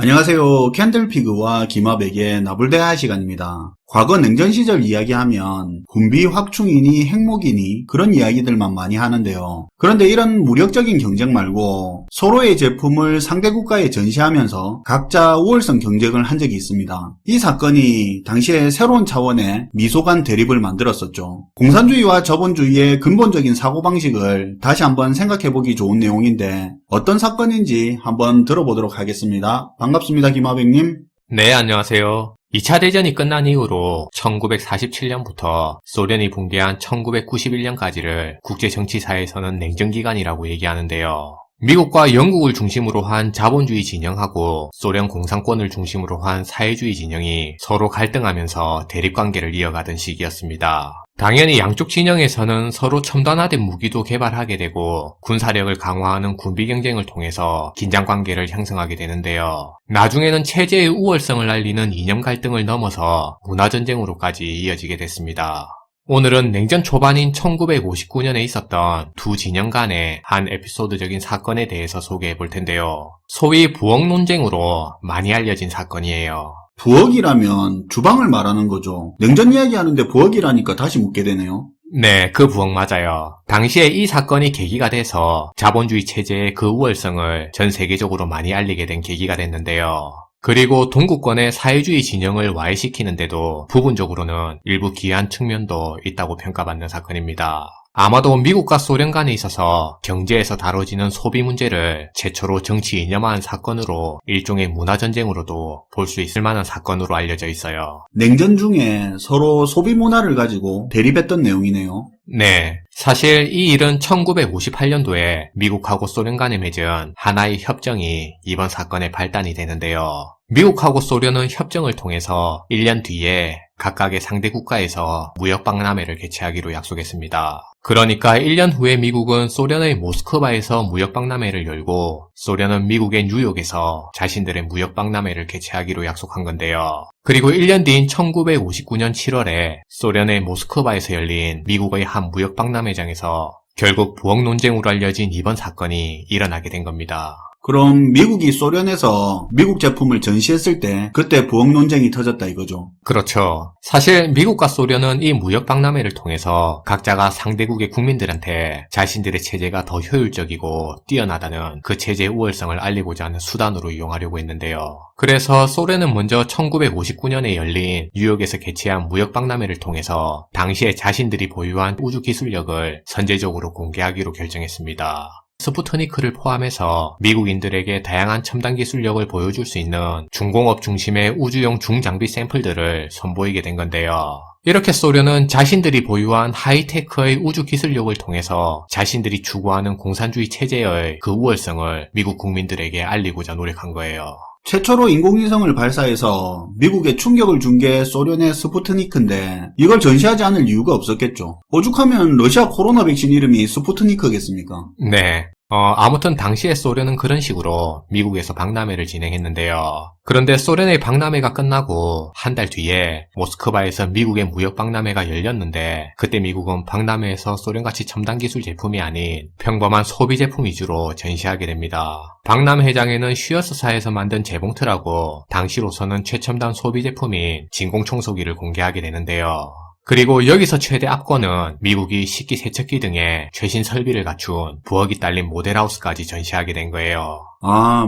안녕하세요. 캔들피그와 김합에게 나불대화 시간입니다. 과거 냉전 시절 이야기하면 군비 확충이니 핵무기니 그런 이야기들만 많이 하는데요. 그런데 이런 무력적인 경쟁 말고 서로의 제품을 상대 국가에 전시하면서 각자 우월성 경쟁을 한 적이 있습니다. 이 사건이 당시에 새로운 차원의 미소 간 대립을 만들었었죠. 공산주의와 자본주의의 근본적인 사고방식을 다시 한번 생각해보기 좋은 내용인데 어떤 사건인지 한번 들어보도록 하겠습니다. 반갑습니다, 김하백님. 네, 안녕하세요. 2차 대전이 끝난 이후로 1947년부터 소련이 붕괴한 1991년까지를 국제정치사에서는 냉전기간이라고 얘기하는데요. 미국과 영국을 중심으로 한 자본주의 진영하고 소련 공산권을 중심으로 한 사회주의 진영이 서로 갈등하면서 대립관계를 이어가던 시기였습니다. 당연히 양쪽 진영에서는 서로 첨단화된 무기도 개발하게 되고 군사력을 강화하는 군비 경쟁을 통해서 긴장관계를 형성하게 되는데요. 나중에는 체제의 우월성을 알리는 이념 갈등을 넘어서 문화전쟁으로까지 이어지게 됐습니다. 오늘은 냉전 초반인 1959년에 있었던 두 진영 간의 한 에피소드적인 사건에 대해서 소개해 볼 텐데요. 소위 부엌 논쟁으로 많이 알려진 사건이에요. 부엌이라면 주방을 말하는 거죠. 냉전 이야기하는데 부엌이라니까 다시 묻게 되네요. 네, 그 부엌 맞아요. 당시에 이 사건이 계기가 돼서 자본주의 체제의 그 우월성을 전 세계적으로 많이 알리게 된 계기가 됐는데요. 그리고 동구권의 사회주의 진영을 와해시키는데도 부분적으로는 일부 기이한 측면도 있다고 평가받는 사건입니다. 아마도 미국과 소련 간에 있어서 경제에서 다뤄지는 소비 문제를 최초로 정치 이념화한 사건으로 일종의 문화전쟁으로도 볼 수 있을 만한 사건으로 알려져 있어요. 냉전 중에 서로 소비 문화를 가지고 대립했던 내용이네요. 네. 사실 이 일은 1958년도에 미국하고 소련 간에 맺은 하나의 협정이 이번 사건의 발단이 되는데요. 미국하고 소련은 협정을 통해서 1년 뒤에 각각의 상대 국가에서 무역박람회를 개최하기로 약속했습니다. 그러니까 1년 후에 미국은 소련의 모스크바에서 무역박람회를 열고 소련은 미국의 뉴욕에서 자신들의 무역박람회를 개최하기로 약속한 건데요. 그리고 1년 뒤인 1959년 7월에 소련의 모스크바에서 열린 미국의 한 무역박람회장에서 결국 부엌 논쟁으로 알려진 이번 사건이 일어나게 된 겁니다. 그럼 미국이 소련에서 미국 제품을 전시했을 때 그때 부엌 논쟁이 터졌다 이거죠? 그렇죠. 사실 미국과 소련은 이 무역박람회를 통해서 각자가 상대국의 국민들한테 자신들의 체제가 더 효율적이고 뛰어나다는 그 체제의 우월성을 알리고자 하는 수단으로 이용하려고 했는데요. 그래서 소련은 먼저 1959년에 열린 뉴욕에서 개최한 무역박람회를 통해서 당시에 자신들이 보유한 우주기술력을 선제적으로 공개하기로 결정했습니다. 스푸트니크를 포함해서 미국인들에게 다양한 첨단 기술력을 보여줄 수 있는 중공업 중심의 우주용 중장비 샘플들을 선보이게 된 건데요. 이렇게 소련은 자신들이 보유한 하이테크의 우주 기술력을 통해서 자신들이 추구하는 공산주의 체제의 그 우월성을 미국 국민들에게 알리고자 노력한 거예요. 최초로 인공위성을 발사해서 미국에 충격을 준 게 소련의 스푸트니크인데 이걸 전시하지 않을 이유가 없었겠죠. 오죽하면 러시아 코로나 백신 이름이 스푸트니크겠습니까? 네. 아무튼 당시에 소련은 그런 식으로 미국에서 박람회를 진행했는데요. 그런데 소련의 박람회가 끝나고 한 달 뒤에 모스크바에서 미국의 무역 박람회가 열렸는데 그때 미국은 박람회에서 소련같이 첨단 기술 제품이 아닌 평범한 소비 제품 위주로 전시하게 됩니다. 박람회장에는 슈어스사에서 만든 재봉틀하고 당시로서는 최첨단 소비 제품인 진공청소기를 공개하게 되는데요. 그리고 여기서 최대 압권은 미국이 식기 세척기 등의 최신 설비를 갖춘 부엌이 딸린 모델하우스까지 전시하게 된 거예요.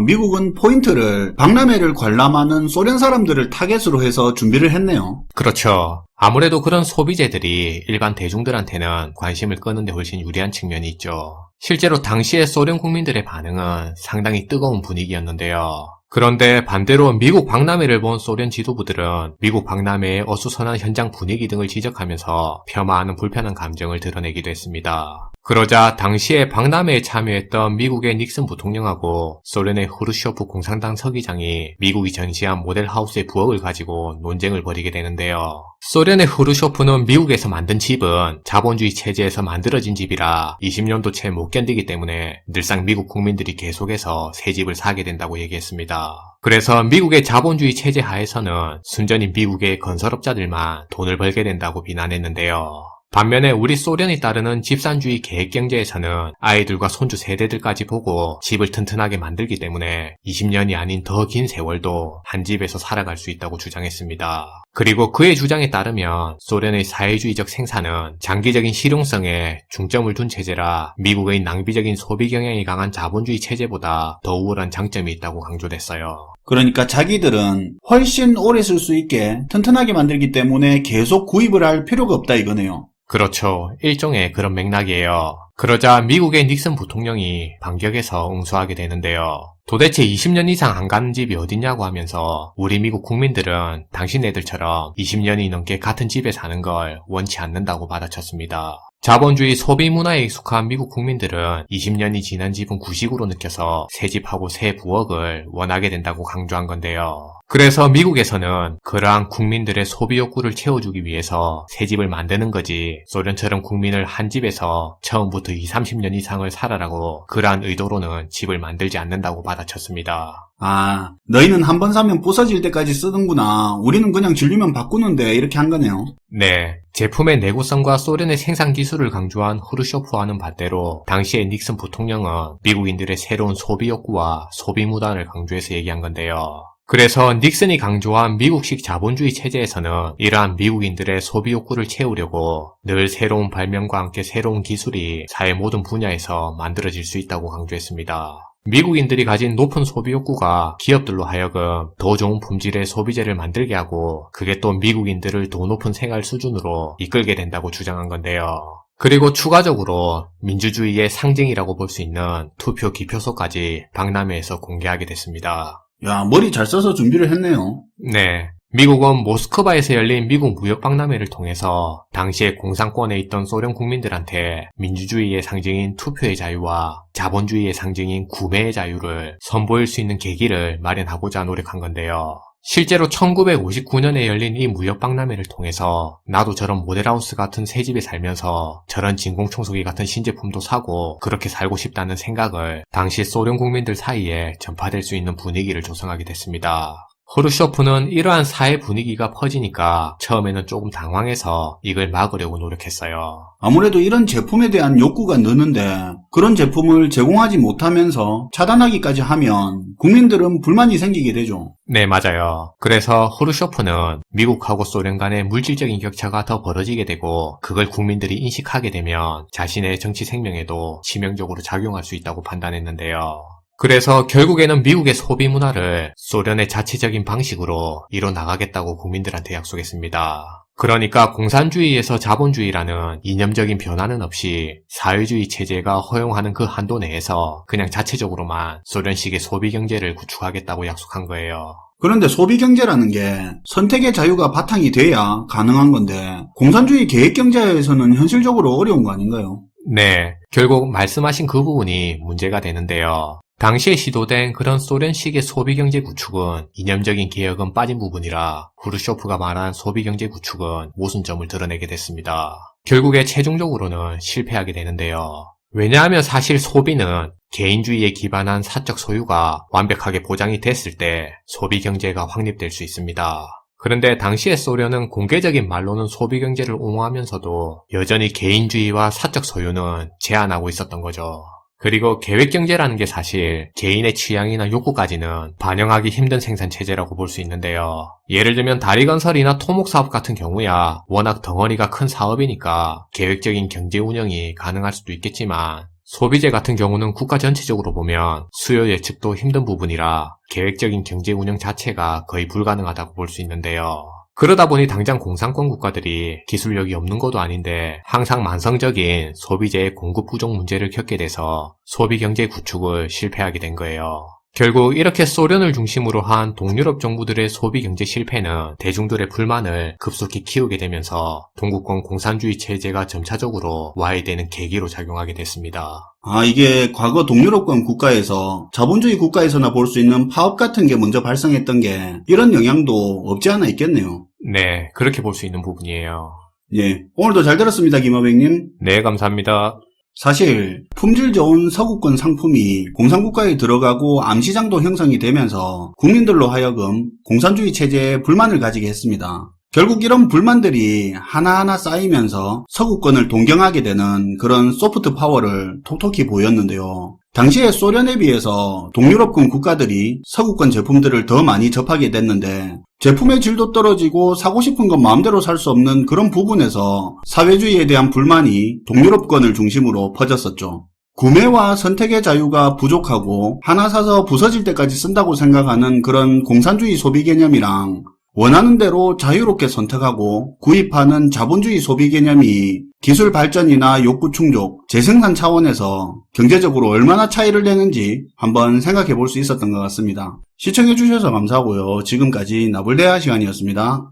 미국은 포인트를 박람회를 관람하는 소련 사람들을 타겟으로 해서 준비를 했네요. 그렇죠. 아무래도 그런 소비재들이 일반 대중들한테는 관심을 끄는 데 훨씬 유리한 측면이 있죠. 실제로 당시의 소련 국민들의 반응은 상당히 뜨거운 분위기였는데요. 그런데 반대로 미국 박람회를 본 소련 지도부들은 미국 박람회의 어수선한 현장 분위기 등을 지적하면서 폄하하는 불편한 감정을 드러내기도 했습니다. 그러자 당시에 박람회에 참여했던 미국의 닉슨 부통령하고 소련의 후르쇼프 공산당 서기장이 미국이 전시한 모델하우스의 부엌을 가지고 논쟁을 벌이게 되는데요. 소련의 후르쇼프는 미국에서 만든 집은 자본주의 체제에서 만들어진 집이라 20년도 채 못 견디기 때문에 늘상 미국 국민들이 계속해서 새 집을 사게 된다고 얘기했습니다. 그래서 미국의 자본주의 체제 하에서는 순전히 미국의 건설업자들만 돈을 벌게 된다고 비난했는데요. 반면에 우리 소련이 따르는 집산주의 계획경제에서는 아이들과 손주 세대들까지 보고 집을 튼튼하게 만들기 때문에 20년이 아닌 더 긴 세월도 한 집에서 살아갈 수 있다고 주장했습니다. 그리고 그의 주장에 따르면 소련의 사회주의적 생산은 장기적인 실용성에 중점을 둔 체제라 미국의 낭비적인 소비 경향이 강한 자본주의 체제보다 더 우월한 장점이 있다고 강조했어요. 그러니까 자기들은 훨씬 오래 쓸 수 있게 튼튼하게 만들기 때문에 계속 구입을 할 필요가 없다 이거네요. 그렇죠. 일종의 그런 맥락이에요. 그러자 미국의 닉슨 부통령이 반격해서 응수하게 되는데요. 도대체 20년 이상 안 가는 집이 어딨냐고 하면서 우리 미국 국민들은 당신네들처럼 20년이 넘게 같은 집에 사는 걸 원치 않는다고 받아쳤습니다. 자본주의 소비 문화에 익숙한 미국 국민들은 20년이 지난 집은 구식으로 느껴서 새 집하고 새 부엌을 원하게 된다고 강조한 건데요. 그래서 미국에서는 그러한 국민들의 소비 욕구를 채워주기 위해서 새 집을 만드는 거지 소련처럼 국민을 한 집에서 처음부터 20-30년 이상을 살아라고 그러한 의도로는 집을 만들지 않는다고 받아쳤습니다. 아, 너희는 한 번 사면 부서질 때까지 쓰는구나. 우리는 그냥 질리면 바꾸는데 이렇게 한 거네요. 네, 제품의 내구성과 소련의 생산 기술을 강조한 후르쇼프와는 반대로 당시의 닉슨 부통령은 미국인들의 새로운 소비 욕구와 소비 문화를 강조해서 얘기한 건데요. 그래서 닉슨이 강조한 미국식 자본주의 체제에서는 이러한 미국인들의 소비 욕구를 채우려고 늘 새로운 발명과 함께 새로운 기술이 사회 모든 분야에서 만들어질 수 있다고 강조했습니다. 미국인들이 가진 높은 소비 욕구가 기업들로 하여금 더 좋은 품질의 소비재를 만들게 하고 그게 또 미국인들을 더 높은 생활 수준으로 이끌게 된다고 주장한 건데요. 그리고 추가적으로 민주주의의 상징이라고 볼 수 있는 투표 기표소까지 박람회에서 공개하게 됐습니다. 야, 머리 잘 써서 준비를 했네요. 네. 미국은 모스크바에서 열린 미국 무역박람회를 통해서 당시에 공산권에 있던 소련 국민들한테 민주주의의 상징인 투표의 자유와 자본주의의 상징인 구매의 자유를 선보일 수 있는 계기를 마련하고자 노력한 건데요. 실제로 1959년에 열린 이 무역박람회를 통해서 나도 저런 모델하우스 같은 새 집에 살면서 저런 진공청소기 같은 신제품도 사고 그렇게 살고 싶다는 생각을 당시 소련 국민들 사이에 전파될 수 있는 분위기를 조성하게 됐습니다. 후르쇼프는 이러한 사회 분위기가 퍼지니까 처음에는 조금 당황해서 이걸 막으려고 노력했어요. 아무래도 이런 제품에 대한 욕구가 느는데 그런 제품을 제공하지 못하면서 차단하기까지 하면 국민들은 불만이 생기게 되죠. 네, 맞아요. 그래서 후르쇼프는 미국하고 소련 간의 물질적인 격차가 더 벌어지게 되고 그걸 국민들이 인식하게 되면 자신의 정치 생명에도 치명적으로 작용할 수 있다고 판단했는데요. 그래서 결국에는 미국의 소비 문화를 소련의 자체적인 방식으로 이뤄나가겠다고 국민들한테 약속했습니다. 그러니까 공산주의에서 자본주의라는 이념적인 변화는 없이 사회주의 체제가 허용하는 그 한도 내에서 그냥 자체적으로만 소련식의 소비 경제를 구축하겠다고 약속한 거예요. 그런데 소비 경제라는 게 선택의 자유가 바탕이 돼야 가능한 건데 공산주의 계획 경제에서는 현실적으로 어려운 거 아닌가요? 네, 결국 말씀하신 그 부분이 문제가 되는데요. 당시에 시도된 그런 소련식의 소비경제 구축은 이념적인 개혁은 빠진 부분이라 후르쇼프가 말한 소비경제 구축은 모순점을 드러내게 됐습니다. 결국에 최종적으로는 실패하게 되는데요. 왜냐하면 사실 소비는 개인주의에 기반한 사적 소유가 완벽하게 보장이 됐을 때 소비경제가 확립될 수 있습니다. 그런데 당시의 소련은 공개적인 말로는 소비경제를 옹호하면서도 여전히 개인주의와 사적 소유는 제한하고 있었던 거죠. 그리고 계획경제라는 게 사실 개인의 취향이나 욕구까지는 반영하기 힘든 생산체제라고 볼 수 있는데요. 예를 들면 다리건설이나 토목사업 같은 경우야 워낙 덩어리가 큰 사업이니까 계획적인 경제 운영이 가능할 수도 있겠지만 소비재 같은 경우는 국가 전체적으로 보면 수요 예측도 힘든 부분이라 계획적인 경제 운영 자체가 거의 불가능하다고 볼 수 있는데요. 그러다 보니 당장 공산권 국가들이 기술력이 없는 것도 아닌데 항상 만성적인 소비재의 공급 부족 문제를 겪게 돼서 소비경제 구축을 실패하게 된 거예요. 결국 이렇게 소련을 중심으로 한 동유럽 정부들의 소비경제 실패는 대중들의 불만을 급속히 키우게 되면서 동구권 공산주의 체제가 점차적으로 와해되는 계기로 작용하게 됐습니다. 아, 이게 과거 동유럽권 국가에서 자본주의 국가에서나 볼 수 있는 파업 같은 게 먼저 발생했던 게 이런 영향도 없지 않아 있겠네요. 네, 그렇게 볼 수 있는 부분이에요. 예, 오늘도 잘 들었습니다, 김하백님. 네, 감사합니다. 사실 품질 좋은 서구권 상품이 공산국가에 들어가고 암시장도 형성이 되면서 국민들로 하여금 공산주의 체제에 불만을 가지게 했습니다. 결국 이런 불만들이 하나하나 쌓이면서 서구권을 동경하게 되는 그런 소프트 파워를 톡톡히 보였는데요. 당시에 소련에 비해서 동유럽권 국가들이 서구권 제품들을 더 많이 접하게 됐는데 제품의 질도 떨어지고 사고 싶은 건 마음대로 살 수 없는 그런 부분에서 사회주의에 대한 불만이 동유럽권을 중심으로 퍼졌었죠. 구매와 선택의 자유가 부족하고 하나 사서 부서질 때까지 쓴다고 생각하는 그런 공산주의 소비 개념이랑 원하는 대로 자유롭게 선택하고 구입하는 자본주의 소비 개념이 기술 발전이나 욕구 충족, 재생산 차원에서 경제적으로 얼마나 차이를 내는지 한번 생각해 볼 수 있었던 것 같습니다. 시청해 주셔서 감사하고요. 지금까지 나불대화 시간이었습니다.